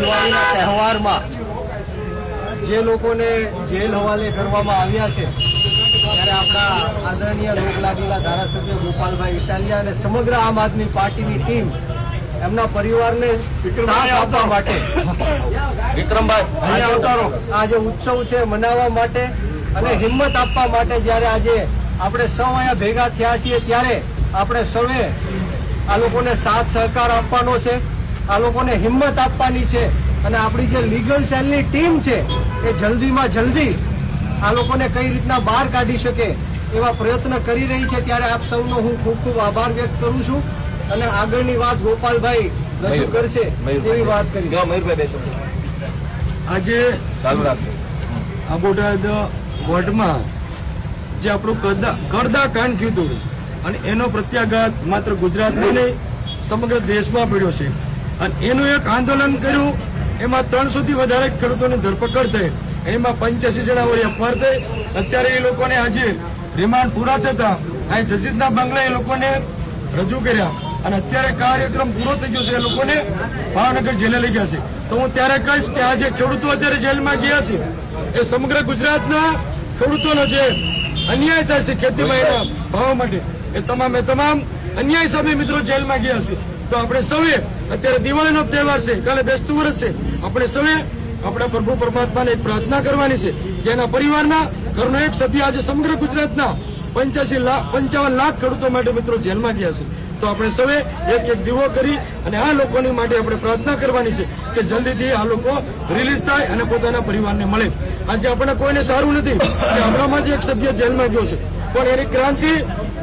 દિવાળીના તહેવારમાં જે લોકોને જેલ હવાલે કરવામાં આવ્યા છે ત્યારે આપણા આદરણીય લોકલાડીલા ધારાસભ્ય ગોપાલભાઈ ઇટાલિયા અને સમગ્ર આમ આદમી પાર્ટીની ટીમ એમના પરિવારને સાથ આપવા માટે આજે ઉત્સવ છે મનાવવા માટે અને હિંમત આપવા માટે જ્યારે આજે આપણે સૌ અહીંયા ભેગા થયા છીએ ત્યારે આપણે સૌએ આ લોકોને સાથ સહકાર આપવાનો છે, આ લોકોને હિંમત આપવાની છે અને આપણી જે લીગલ સેલની ટીમ છે એ જલ્દીમાં જલ્દી આ લોકોને કઈ રીતના બહાર કાઢી શકે એવા પ્રયત્ન કરી રહી છે। ત્યારે આપ સૌનો હું ખૂબ ખૂબ આભાર વ્યક્ત કરું છું અને આગળની વાત ગોપાલભાઈ રજૂ કરશે એવી વાત કરી। આજે આ બોટાદ વોર્ડમાં જે આપણું કરદા કાંડ થયું હતું અને એનો પ્રત્યાઘાત માત્ર ગુજરાતમાં નહીં સમગ્ર દેશમાં પડ્યો છે અને એનું એક આંદોલન કર્યું। એમાં 300 થી વધારે ખેડૂતોની ધરપકડ થઈ, એમાં 85 જણા વળી અપહર થઈ। અત્યારે એ લોકોને આજે રિમાન્ડ પૂરા થતા અહીં જજીદના બંગલા એ લોકોને રજૂ કર્યા અને અત્યારે કાર્યક્રમ પૂરો થઈ ગયો છે। એ લોકોને ભાવનગર જેલે લઈ ગયા છે। તો હું ત્યારે કહીશ કે આજે ખેડૂતો અત્યારે જેલમાં ગયા છે એ સમગ્ર ગુજરાતના ખેડૂતોનો જે અન્યાય થાય છે ખેતીમાં એના ભાવ માટે એ તમામ અન્યાય સામે મિત્રો જેલમાં ગયા છે। તો આપણે સૌએ અત્યારે દિવાળીનો તહેવાર છે, કાલે બેસતું વર્ષ છે, આપણે સૌએ આપણા પ્રભુ પરમાત્માને એક પ્રાર્થના કરવાની છે કે એના પરિવારના ઘરનો એક સભ્ય આજે સમગ્ર ગુજરાતના 55 લાખ ખેડૂતો માટે મિત્રો જેલમાં ગયા છે। તો આપણે સૌએ એક એક દીવો કરી અને આ લોકોની માટે આપણે પ્રાર્થના કરવાની છે કે જલ્દીથી આ લોકો રિલીઝ થાય અને પોતાના પરિવારને મળે। આજે આપણને કોઈને સારું નથી કે આપણામાંથી એક સભ્ય જેલમાં ગયો છે પણ એની ક્રાંતિ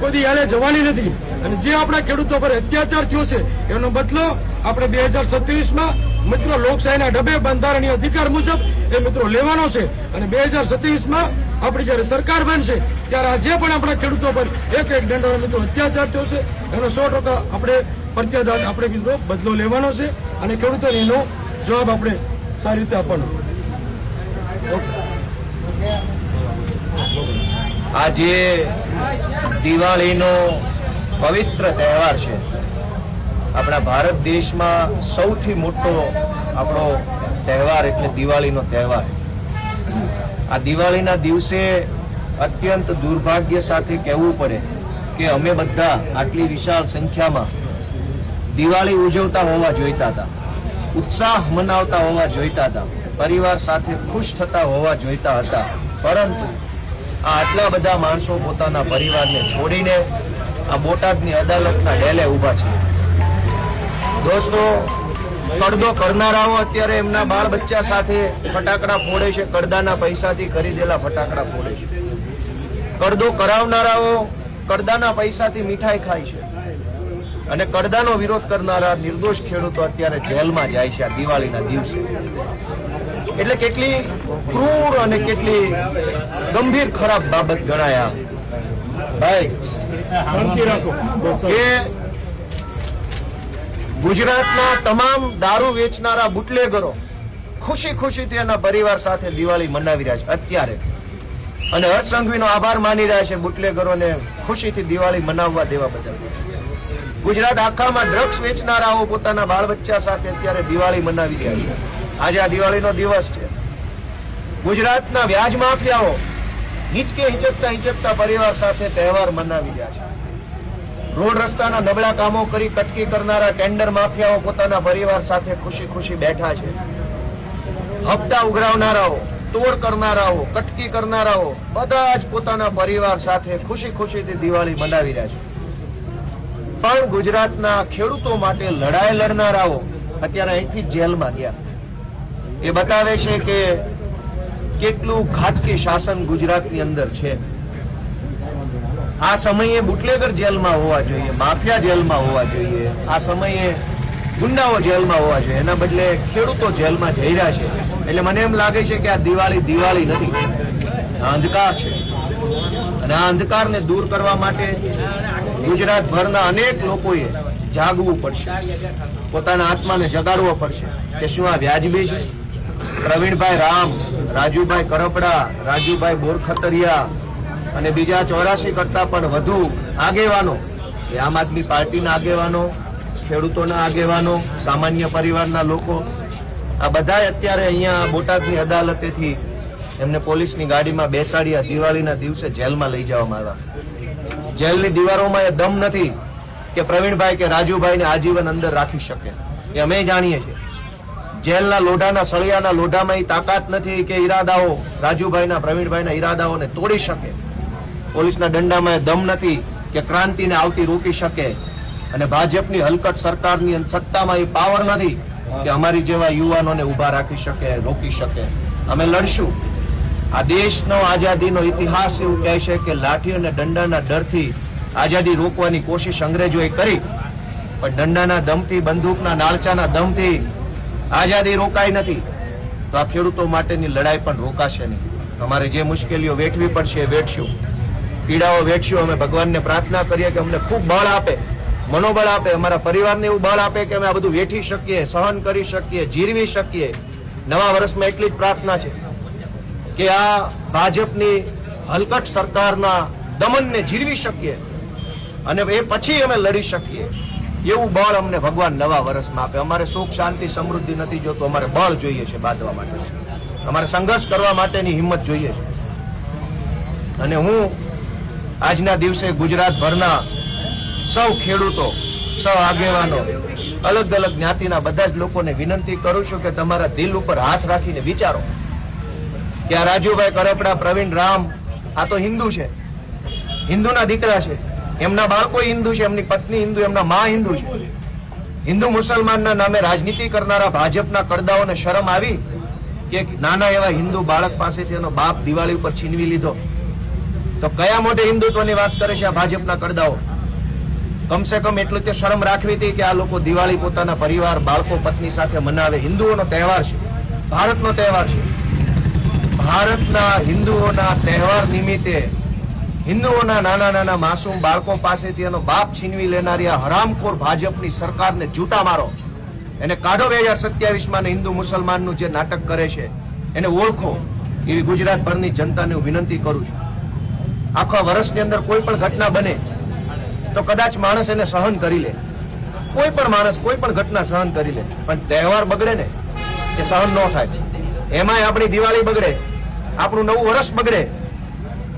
કોઈ યાલે જવાની નથી અને જે આપણા ખેડૂતો પર અત્યાચાર થયો છે એનો બદલો આપણે 2027માં મિત્રો લોકશાહીના ઢબે બંધારણીય અધિકાર મુજબ એ મિત્રો લેવાનો છે અને 2027માં આપણી જયારે સરકાર બનશે ત્યારે જે પણ આપણા ખેડૂતો પર એક દંડોનો મિત્રો અત્યાચાર થયો છે એનો 100% આપણે પ્રત્યાઘાત આપણે મિત્રો બદલો લેવાનો છે અને ખેડૂતોને એનો જવાબ આપણે સારી રીતે આપવાનો। આજે દિવાળીનો પવિત્ર તહેવાર છે, આપણા ભારત દેશમાં સૌથી મોટો આપણો તહેવાર એટલે દિવાળીનો તહેવાર। આ દિવાળીના દિવસે અત્યંત દુર્ભાગ્ય સાથે કહેવું પડે કે અમે બધા આટલી વિશાળ સંખ્યામાં દિવાળી ઉજવતા હોવા જોઈતા હતા, ઉત્સાહ મનાવતા હોવા જોઈતા હતા, પરિવાર સાથે ખુશ થતા હોવા જોઈતા હતા, પરંતુ આટલા બધા માણસો પોતાના પરિવારને છોડીને આ બોટાદની અદાલતના ડેલે ઊભા છે। દોસ્તો, કડદો કરનારાઓ અત્યારે એમના બાળ બચ્ચા સાથે ફટાકડા ફોડે છે, કડદાના પૈસાથી ખરીદેલા ફટાકડા ફોડે છે। કડદો કરાવનારાઓ કડદાના પૈસાથી મીઠાઈ ખાય છે અને કડદાનો વિરોધ કરનારા નિર્દોષ ખેડૂતો અત્યારે જેલમાં જાય છે આ દિવાળીના દિવસે। એટલે કેટલી ક્રૂર અને કેટલી ગંભીર ખરાબ બાબત ગણાય ભાઈ કે ગુજરાતના તમામ દારૂ વેચનારા બુટલેગરો ખુશી ખુશીથી એના પરિવાર સાથે દિવાળી મનાવી રહ્યા છે અત્યારે અને હર્ષ સંઘવીનો આભાર માની રહ્યા છે બુટલેગરોને ખુશીથી દિવાળી મનાવવા દેવા બદલ। ગુજરાત આખામાં ડ્રગ્સ વેચનારાઓ પોતાના બાળ બચ્ચા સાથે અત્યારે દિવાળી મનાવી રહ્યા છે। આજે આ દિવાળીનો દિવસ છે। ગુજરાતના વ્યાજ માફિયાઓ હિંચકતા પરિવાર સાથે તહેવાર મનાવી રહ્યા છે। રોડ રસ્તાના નબળા કામો કરી કટકી કરનારા ટેન્ડર માફિયાઓ પોતાના પરિવાર સાથે ખુશી ખુશી બેઠા છે। હપ્તા ઉઘરાવનારાઓ, તોડ કરનારાઓ, કટકી કરનારાઓ બધા જ પોતાના પરિવાર સાથે ખુશી ખુશીથી દિવાળી મનાવી રહ્યા છે। પણ ગુજરાતના ખેડૂતો માટે લડાઈ લડનારાઓ અત્યારે અહીંથી જેલમાં ગયા। એ બતાવે છે કે કેટલું ઘાતકી શાસન ગુજરાતની અંદર છે। આ સમયે બુટલેગર જેલમાં હોવા જોઈએ, માફિયા જેલમાં હોવા જોઈએ, આ સમયે ગુંડાઓ જેલમાં હોવા જોઈએ, એના બદલે ખેડૂતો જેલમાં જઈ રહ્યા છે। એટલે મને એમ લાગે છે કે આ દિવાળી નથી, આ અંધકાર છે અને આ અંધકારને દૂર કરવા માટે ગુજરાતભરના અનેક લોકોએ જાગવું પડશે, પોતાના આત્માને જગાડવો પડશે કે શું આ વ્યાજબી છે। પ્રવીણભાઈ રામ, રાજુભાઈ કરપડા, રાજુભાઈ બોરખતરિયા અને બીજા 84 કરતા પણ વધુ આગેવાનો, એ આમ આદમી પાર્ટીના આગેવાનો, ખેડૂતોના આગેવાનો, સામાન્ય પરિવારના લોકો આ બધાય અત્યારે અહીંયા બોટાદની અદાલતેથી એમને પોલીસની ગાડીમાં બેસાડી આ દિવાળીના દિવસે જેલમાં લઈ જવામાં આવ્યા. જેલની દીવારોમાં એ દમ નથી કે પ્રવીણભાઈ કે રાજુભાઈને આજીવન અંદર રાખી શકે. એ અમે જાણીએ છીએ. જેલના લોઢાના સળિયાના લોઢામાં એ તાકાત નથી કે ઈરાદાઓ રાજુભાઈના પ્રવીણભાઈના ઈરાદાઓને તોડી શકે. પોલીસના દંડામાં એ દમ નથી કે ક્રાંતિને આવતી રોકી શકે. અને ભાજપની હલકટ સરકારની સત્તામાં એ પાવર નથી કે અમારી જેવા યુવાનોને ઊભા રાખી શકે, રોકી શકે. અમે લડશું. આ દેશનો આઝાદીનો ઇતિહાસ એવું કહે છે કે લાઠી અને દંડાના ડરથી આઝાદી રોકવાની કોશિશ અંગ્રેજોએ કરી, પણ દંડાના દમથી, બંદૂકના નાળચાના દમથી આઝાદી રોકાઈ નથી. તો આ ખેડૂતો માટેની લડાઈ પણ રોકાશે નહીં. અમારે જે મુશ્કેલીઓ વેઠવી પડશે એ વેઠશું, પીડાઓ વેઠશું. અમે ભગવાનને પ્રાર્થના કરીએ કે અમને ખૂબ બળ આપે, મનોબળ આપે, અમારા પરિવારને એવું બળ આપે કે અમે આ બધું વેઠી શકીએ, સહન કરી શકીએ, જીરવી શકીએ. નવા વર્ષમાં એટલી જ પ્રાર્થના છે કે આ ભાજપની હલકટ સરકારના દમનને જીરવી શકીએ અને એ પછી અમે લડી શકીએ. એવું બળ અમને ભગવાન નવા વર્ષમાં આપે. અમારે સુખ, શાંતિ, સમૃદ્ધિ નથી જોતું, અમારે બળ જોઈએ છે બાંધવા માટે. અમારે સંઘર્ષ કરવા માટેની હિંમત જોઈએ છે. અને હું આજના દિવસે ગુજરાતભરના સૌ ખેડૂતો, સૌ આગેવાનો, અલગ અલગ જ્ઞાતિના બધા જ લોકોને વિનંતી કરું છું કે તમારા દિલ ઉપર હાથ રાખીને વિચારો કે આ રાજુભાઈ કરપડા, પ્રવીણ રામ, આ તો હિન્દુ છે, હિન્દુના દીકરા છે, એમના બાળકો હિન્દુ છે, એમની પત્ની હિન્દુ, એમના મા હિન્દુ છે. હિન્દુ મુસલમાનના નામે રાજનીતિ કરનારા ભાજપના કરદાઓને શરમ આવી કે નાના એવા હિન્દુ બાળક પાસેથી એનો બાપ દિવાળી ઉપર છીનવી લીધો? તો કયા મોઢે હિન્દુત્વની વાત કરે છે આ ભાજપના કરદાઓ? કમસે કમ એટલું તે શરમ રાખવી હતી કે આ લોકો દિવાળી પોતાના પરિવાર, બાળકો, પત્ની સાથે મનાવે. હિન્દુઓનો તહેવાર છે, ભારતનો તહેવાર છે. ભારતના હિન્દુઓના તહેવાર નિમિત્તે હિન્દુઓના નાના નાના માસૂમ બાળકો પાસેથી એનો બાપ છીનવી લેનારી આ હરામખોર ભાજપની સરકારને જૂતા મારો. એને કાઢો 2027માં. હિન્દુ મુસલમાનનું જે નાટક કરે છે એને ઓળખો, એવી ગુજરાતભરની જનતાને હું વિનંતી કરું છું. આખા વર્ષની અંદર કોઈ પણ ઘટના બને તો કદાચ માણસ એને સહન કરી લે, કોઈ પણ માણસ કોઈ પણ ઘટના સહન કરી લે, પણ તહેવાર બગડે ને એ સહન ન થાય. એમાંય આપણી દિવાળી બગડે, આપણું નવું વર્ષ બગડે,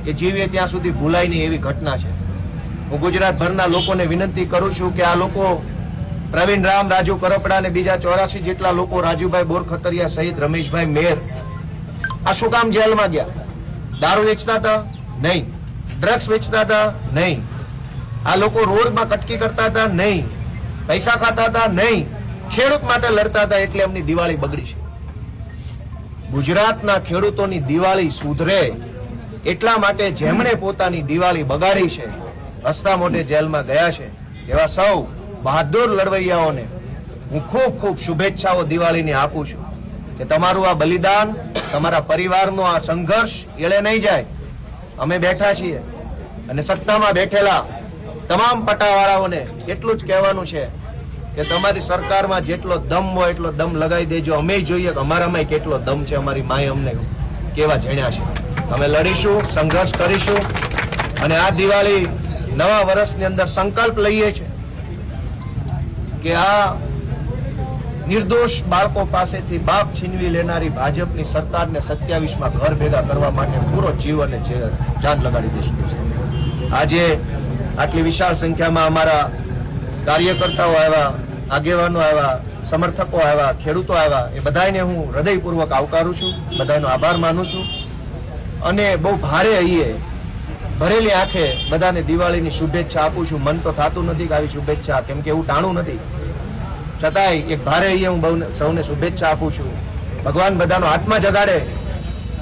કે જીવીએ ત્યાં સુધી ભૂલાય નહીં એવી ઘટના છે. હું ગુજરાતભરના લોકોને વિનંતી કરું છું કે આ લોકો પ્રવીણ રામ, રાજુ કરપડા અને બીજા 84 જેટલા લોકો, રાજુભાઈ બોરખતરિયા સહિત રમેશભાઈ મેર, આ શું કામ જેલમાં ગયા? દારૂ વેચતા હતા? નહીં. ડ્રગ્સ વેચતા હતા? નહીં. આ લોકો રોડમાં કટકી કરતા હતા? નહીં. પૈસા ખાતા હતા? નહીં. ખેડૂત માટે લડતા હતા, એટલે એમની દિવાળી બગડી છે. ગુજરાતના ખેડૂતોની દિવાળી સુધરે એટલા માટે જેમણે પોતાની દિવાળી બગાડી છે, હસતા મોઢે જેલમાં ગયા છે, એવા સૌ બહાદુર લડવૈયાઓને હું ખૂબ ખૂબ શુભેચ્છાઓ દિવાળીની આપું છું કે તમારું આ બલિદાન, તમારા પરિવારનો આ સંઘર્ષ એળે નહીં જાય. અમે બેઠા છીએ અને સત્તામાં બેઠેલા તમામ પટાવાળાઓને એટલું જ કહેવાનું છે કે તમારી સરકારમાં જેટલો દમ હોય એટલો દમ લગાવી દેજો. અમે જોઈએ કે અમારામાં કેટલો દમ છે, અમારી માએ અમને કેવા જણ્યા છે. અમે લડીશું, સંઘર્ષ કરીશું અને આ દિવાળી નવા વર્ષની અંદર સંકલ્પ લઈએ છીએ કે આ નિર્દોષ બાળકો પાસેથી બાપ છીનવી લેનારી ભાજપની સરકારને 27માં ઘર ભેગા કરવા માટે પૂરો જીવ અને જાન લગાડી દઈશું. આજે આટલી વિશાળ સંખ્યામાં અમારા કાર્યકર્તાઓ આવ્યા, આગેવાનો આવ્યા, સમર્થકો આવ્યા, ખેડૂતો આવ્યા, એ બધાને હું હૃદયપૂર્વક આવકારું છું, બધાનો આભાર માનું છું. અને બહુ ભારે અહીંયા ભરેલી આંખે બધાને દિવાળીની શુભેચ્છા આપું છું. મન તો થતું નથી કે આવી શુભેચ્છા, કેમ કે એવું ટાણું નથી, છતાંય એક ભારે અહીંયા હું સૌને શુભેચ્છા આપું છું. ભગવાન બધાનો આત્મા જગાડે,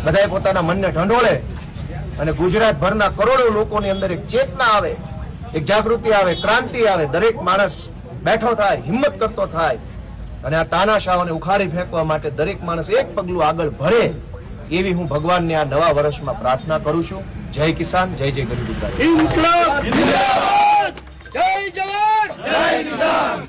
બધાએ પોતાના મનને ઢંઢોળે અને ગુજરાતભરના કરોડો લોકોની અંદર એક ચેતના આવે, એક જાગૃતિ આવે, ક્રાંતિ આવે. દરેક માણસ બેઠો થાય, હિંમત કરતો થાય અને આ તાનાશાહોને ઉખાડી ફેંકવા માટે દરેક માણસ એક પગલું આગળ ભરે, એવી હું ભગવાનને આ નવા વર્ષમાં પ્રાર્થના કરું છું. જય કિસાન, જય જય ગરીબ ગુજરાત. જય જવાન, જય કિસાન.